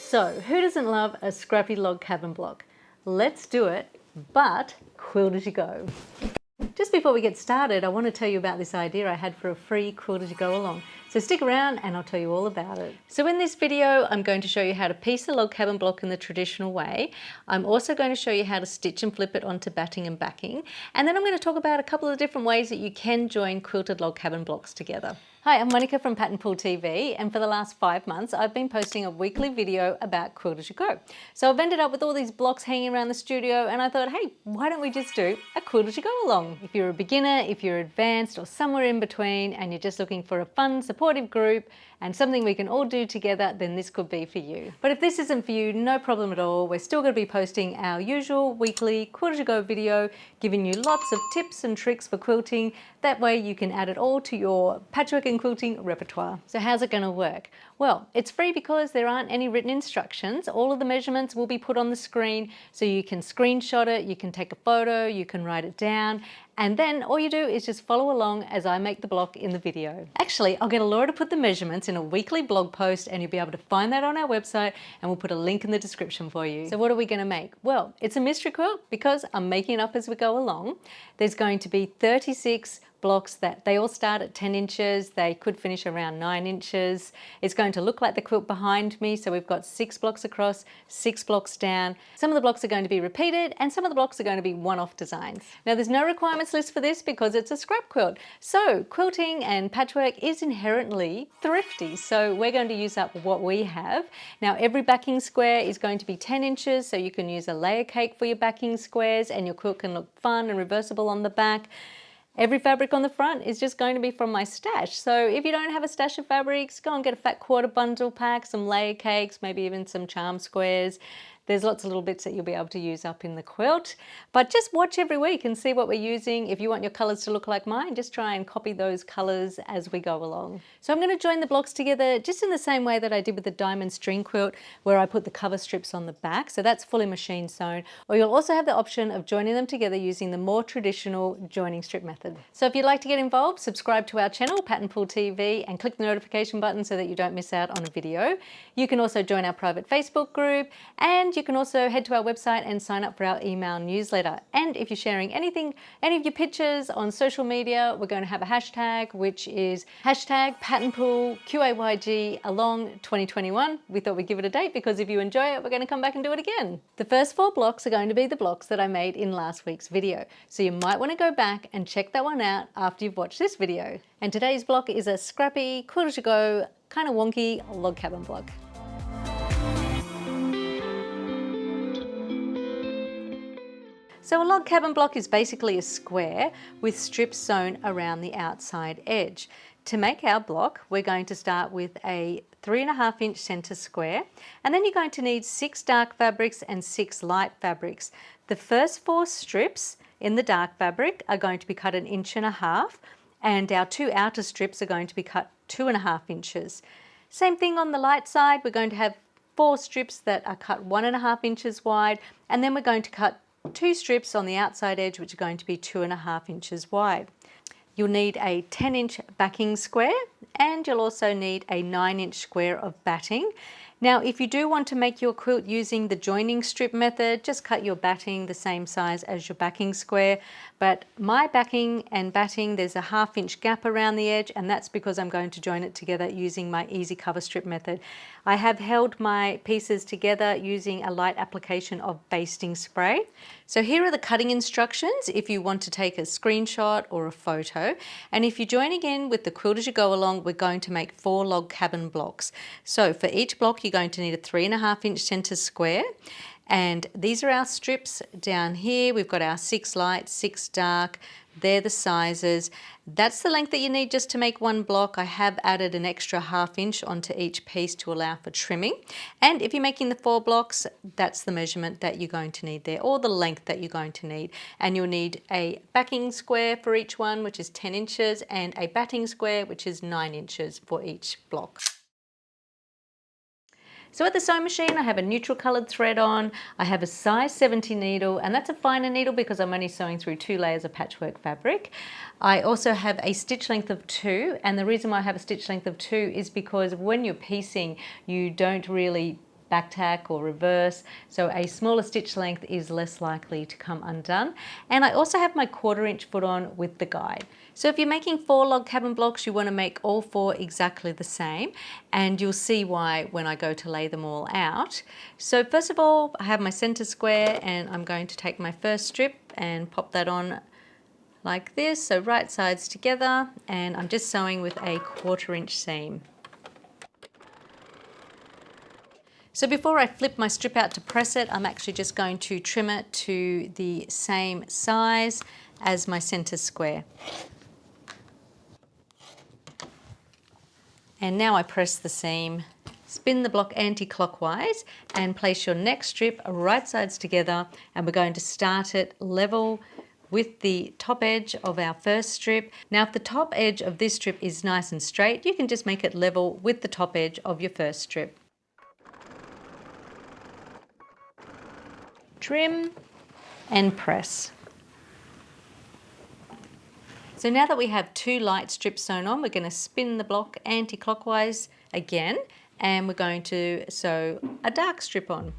So, who doesn't love a scrappy log cabin block? Let's do it, but quilt as you go. Just before we get started, I want to tell you about this idea I had for a free quilt as you go along. So stick around and I'll tell you all about it. So in this video, I'm going to show you how to piece a log cabin block in the traditional way. I'm also going to show you how to stitch and flip it onto batting and backing. And then I'm going to talk about a couple of different ways that you can join quilted log cabin blocks together. Hi, I'm Monica from Pattern Poole TV, and for the last 5 months I've been posting a weekly video about quilt as you go. So I've ended up with all these blocks hanging around the studio, and I thought, hey, why don't we just do a quilt as you go along? If you're a beginner, if you're advanced, or somewhere in between, and you're just looking for a fun, supportive group and something we can all do together, then this could be for you. But if this isn't for you, no problem at all. We're still going to be posting our usual weekly quilt as you go video, giving you lots of tips and tricks for quilting. That way you can add it all to your patchwork and quilting repertoire. So how's it going to work? Well, it's free because there aren't any written instructions. All of the measurements will be put on the screen, so you can screenshot it, you can take a photo, you can write it down, and then all you do is just follow along as I make the block in the video. Actually, I'll get Laura to put the measurements in a weekly blog post, and you'll be able to find that on our website, and we'll put a link in the description for you. So what are we going to make? Well, it's a mystery quilt because I'm making it up as we go along. There's going to be 36 blocks that they all start at 10 inches. They could finish around 9 inches. It's going to look like the quilt behind me. So we've got 6 blocks across, 6 blocks down. Some of the blocks are going to be repeated and some of the blocks are going to be one-off designs. Now there's no requirements list for this because it's a scrap quilt. So quilting and patchwork is inherently thrifty. So we're going to use up what we have. Now every backing square is going to be 10 inches. So you can use a layer cake for your backing squares and your quilt can look fun and reversible on the back. Every fabric on the front is just going to be from my stash. So if you don't have a stash of fabrics, go and get a fat quarter bundle pack, some layer cakes, maybe even some charm squares. There's lots of little bits that you'll be able to use up in the quilt. But just watch every week and see what we're using. If you want your colours to look like mine, just try and copy those colours as we go along. So I'm going to join the blocks together just in the same way that I did with the diamond string quilt, where I put the cover strips on the back. So that's fully machine sewn. Or you'll also have the option of joining them together using the more traditional joining strip method. So if you'd like to get involved, subscribe to our channel, Pattern Poole TV, and click the notification button so that you don't miss out on a video. You can also join our private Facebook group, and you can also head to our website and sign up for our email newsletter. And if you're sharing any of your pictures on social media, we're going to have a hashtag, which is hashtag Pattern Poole QAYG along 2021. We thought we'd give it a date because if you enjoy it, we're going to come back and do it again. The first 4 blocks are going to be the blocks that I made in last week's video. So you might want to go back and check that one out after you've watched this video. And today's block is a scrappy, quilt as you go, kind of wonky log cabin block. So a log cabin block is basically a square with strips sewn around the outside edge. To make our block, we're going to start with a 3.5 inch centre square, and then you're going to need 6 dark fabrics and 6 light fabrics. The first 4 strips in the dark fabric are going to be cut 1.5 inches, and our 2 outer strips are going to be cut 2.5 inches. Same thing on the light side, we're going to have 4 strips that are cut 1.5 inches wide, and then we're going to cut 2 strips on the outside edge, which are going to be 2.5 inches wide. You'll need a 10-inch backing square, and you'll also need a 9-inch square of batting. Now, if you do want to make your quilt using the joining strip method, just cut your batting the same size as your backing square. But my backing and batting, there's a 1/2 inch gap around the edge, and that's because I'm going to join it together using my easy cover strip method. I have held my pieces together using a light application of basting spray. So here are the cutting instructions if you want to take a screenshot or a photo. And if you're joining in with the quilt as you go along, we're going to make 4 log cabin blocks. So for each block, you're going to need a 3.5 inch centre square. And these are our strips down here. We've got our 6 light, 6 dark. They're the sizes. That's the length that you need just to make one block. I have added an extra 1/2 inch onto each piece to allow for trimming. And if you're making the 4 blocks, that's the measurement that you're going to need there, or the length that you're going to need. And you'll need a backing square for each one, which is 10 inches, and a batting square, which is 9 inches for each block. So at the sewing machine, I have a neutral coloured thread on. I have a size 70 needle, and that's a finer needle because I'm only sewing through 2 layers of patchwork fabric. I also have a stitch length of 2, and the reason why I have a stitch length of 2 is because when you're piecing, you don't really back tack or reverse, so a smaller stitch length is less likely to come undone. And I also have my 1/4 inch foot on with the guide. So if you're making 4 log cabin blocks, you want to make all 4 exactly the same, and you'll see why when I go to lay them all out. So first of all, I have my center square, and I'm going to take my first strip and pop that on like this, so right sides together, and I'm just sewing with a 1/4 inch seam. So before I flip my strip out to press it, I'm actually just going to trim it to the same size as my center square. And now I press the seam, spin the block anti-clockwise, and place your next strip right sides together, and we're going to start it level with the top edge of our first strip. Now if the top edge of this strip is nice and straight, you can just make it level with the top edge of your first strip. Trim and press. So now that we have 2 light strips sewn on, we're going to spin the block anti-clockwise again, and we're going to sew a dark strip on.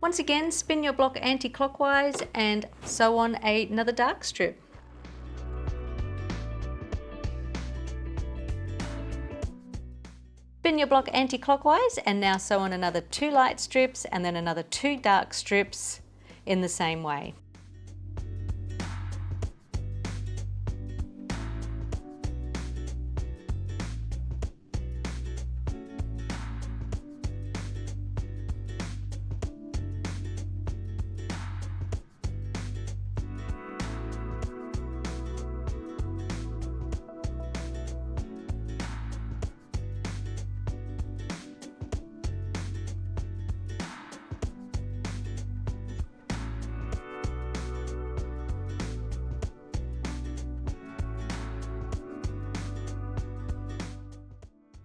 Once again, spin your block anti-clockwise and sew on another dark strip. Spin your block anti-clockwise and now sew on another 2 light strips and then another 2 dark strips in the same way.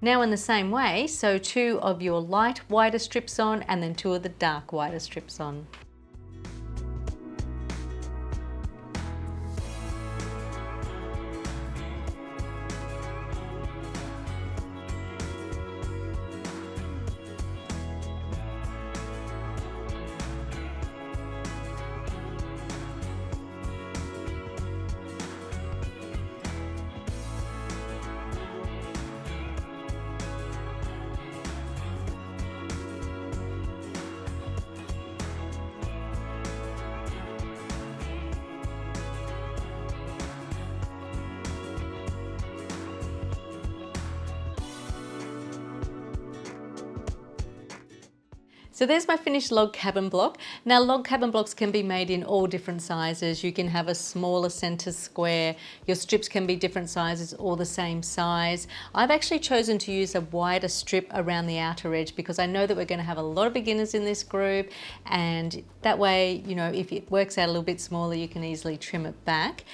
Now in the same way, sew 2 of your light wider strips on and then 2 of the dark wider strips on. So there's my finished log cabin block. Now log cabin blocks can be made in all different sizes. You can have a smaller center square. Your strips can be different sizes or the same size. I've actually chosen to use a wider strip around the outer edge because I know that we're going to have a lot of beginners in this group, and that way, you know, if it works out a little bit smaller, you can easily trim it back.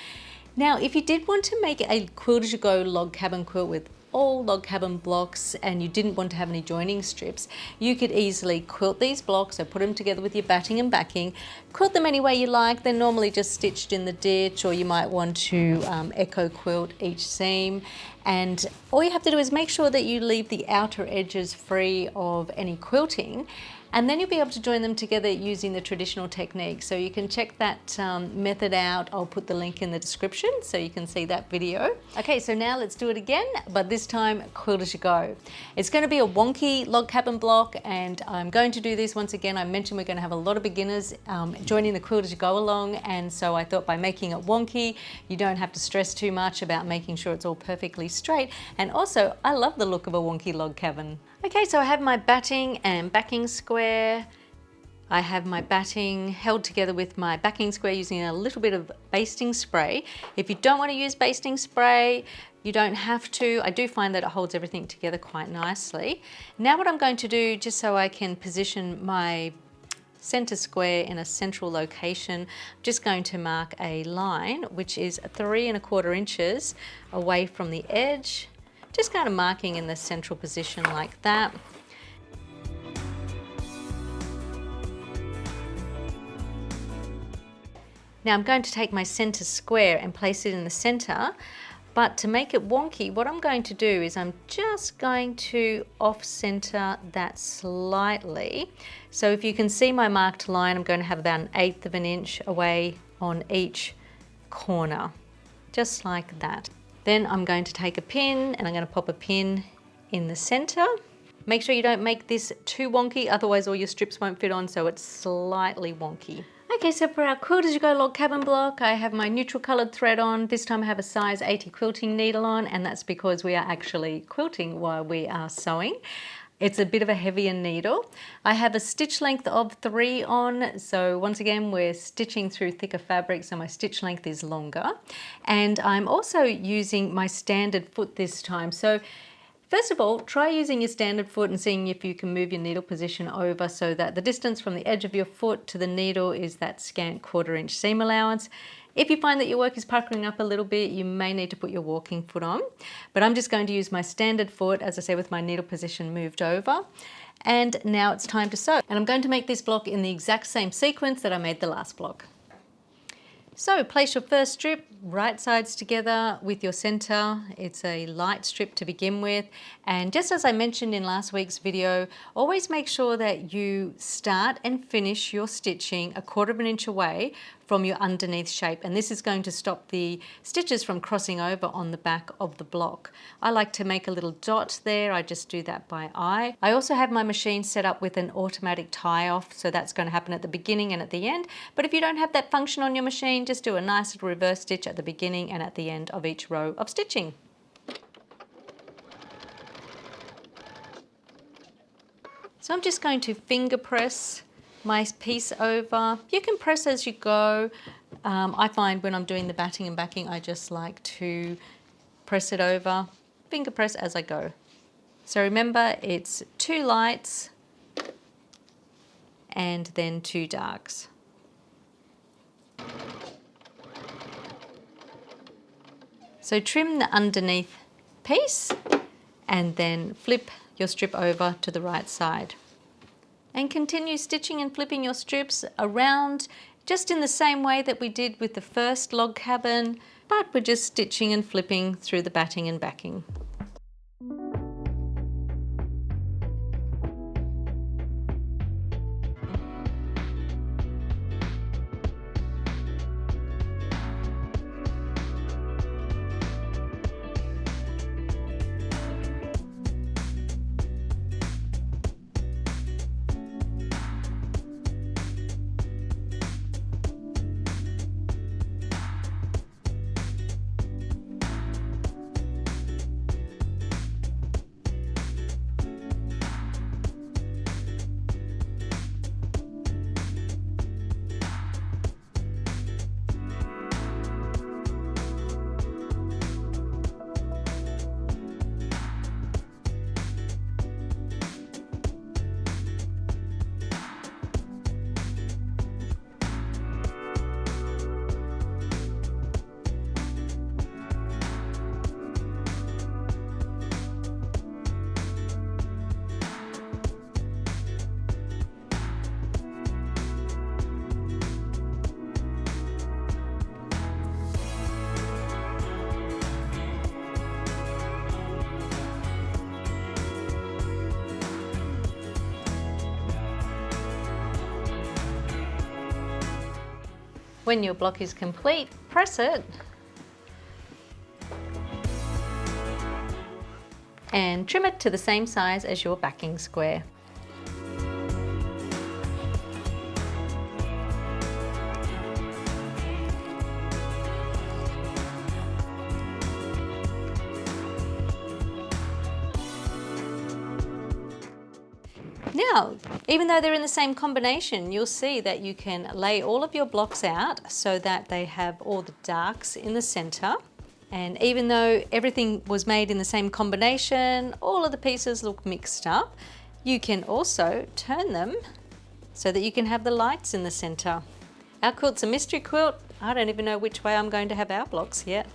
Now, if you did want to make a quilt as you go log cabin quilt with all log cabin blocks and you didn't want to have any joining strips, you could easily quilt these blocks, so put them together with your batting and backing, quilt them any way you like. They're normally just stitched in the ditch, or you might want to echo quilt each seam. And all you have to do is make sure that you leave the outer edges free of any quilting, and then you'll be able to join them together using the traditional technique. So you can check that method out. I'll put the link in the description so you can see that video. Okay, so now let's do it again, but this time quilt as you go. It's going to be a wonky log cabin block, and I'm going to do this once again. I mentioned we're going to have a lot of beginners joining the quilt as you go along, and so I thought by making it wonky, you don't have to stress too much about making sure it's all perfectly straight. And also, I love the look of a wonky log cabin. Okay, so I have my batting and backing square. I have my batting held together with my backing square using a little bit of basting spray. If you don't want to use basting spray, you don't have to. I do find that it holds everything together quite nicely. Now what I'm going to do, just so I can position my center square in a central location, I'm just going to mark a line which is 3 1/4 inches away from the edge. Just kind of marking in the central position like that. Now I'm going to take my center square and place it in the center But to make it wonky, what I'm going to do is I'm just going to off-center that slightly. So if you can see my marked line, I'm going to have about 1/8 of an inch away on each corner, just like that. Then I'm going to take a pin and I'm going to pop a pin in the center. Make sure you don't make this too wonky, otherwise all your strips won't fit on, so it's slightly wonky. Okay, so for our Quilt As You Go log cabin block, I have my neutral colored thread on. This time I have a size 80 quilting needle on, and that's because we are actually quilting while we are sewing. It's a bit of a heavier needle. I have a stitch length of 3 on, so once again we're stitching through thicker fabric, so my stitch length is longer. And I'm also using my standard foot this time. So first of all, try using your standard foot and seeing if you can move your needle position over so that the distance from the edge of your foot to the needle is that scant 1/4 inch seam allowance. If you find that your work is puckering up a little bit, you may need to put your walking foot on. But I'm just going to use my standard foot, as I say, with my needle position moved over. And now it's time to sew. And I'm going to make this block in the exact same sequence that I made the last block. So place your first strip right sides together with your center. It's a light strip to begin with. And just as I mentioned in last week's video, always make sure that you start and finish your stitching 1/4 inch away from your underneath shape. And this is going to stop the stitches from crossing over on the back of the block. I like to make a little dot there. I just do that by eye. I also have my machine set up with an automatic tie off, so that's going to happen at the beginning and at the end. But if you don't have that function on your machine, just do a nice little reverse stitch at the beginning and at the end of each row of stitching. So I'm just going to finger press my piece over. You can press as you go. I find when I'm doing the batting and backing, I just like to press it over, finger press as I go. So remember, it's 2 lights and then 2 darks. So trim the underneath piece and then flip your strip over to the right side. And continue stitching and flipping your strips around just in the same way that we did with the first log cabin, but we're just stitching and flipping through the batting and backing. When your block is complete, press it and trim it to the same size as your backing square. Now, even though they're in the same combination, you'll see that you can lay all of your blocks out so that they have all the darks in the center. And even though everything was made in the same combination, all of the pieces look mixed up, you can also turn them so that you can have the lights in the center. Our quilt's a mystery quilt. I don't even know which way I'm going to have our blocks yet.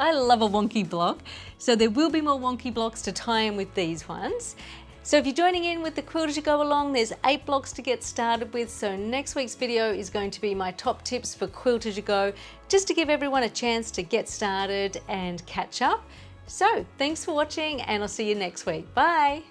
I love a wonky block, so there will be more wonky blocks to tie in with these ones. So if you're joining in with the Quilt as you go along, there's 8 blocks to get started with. So next week's video is going to be my top tips for Quilt as you go, just to give everyone a chance to get started and catch up. So thanks for watching, and I'll see you next week. Bye.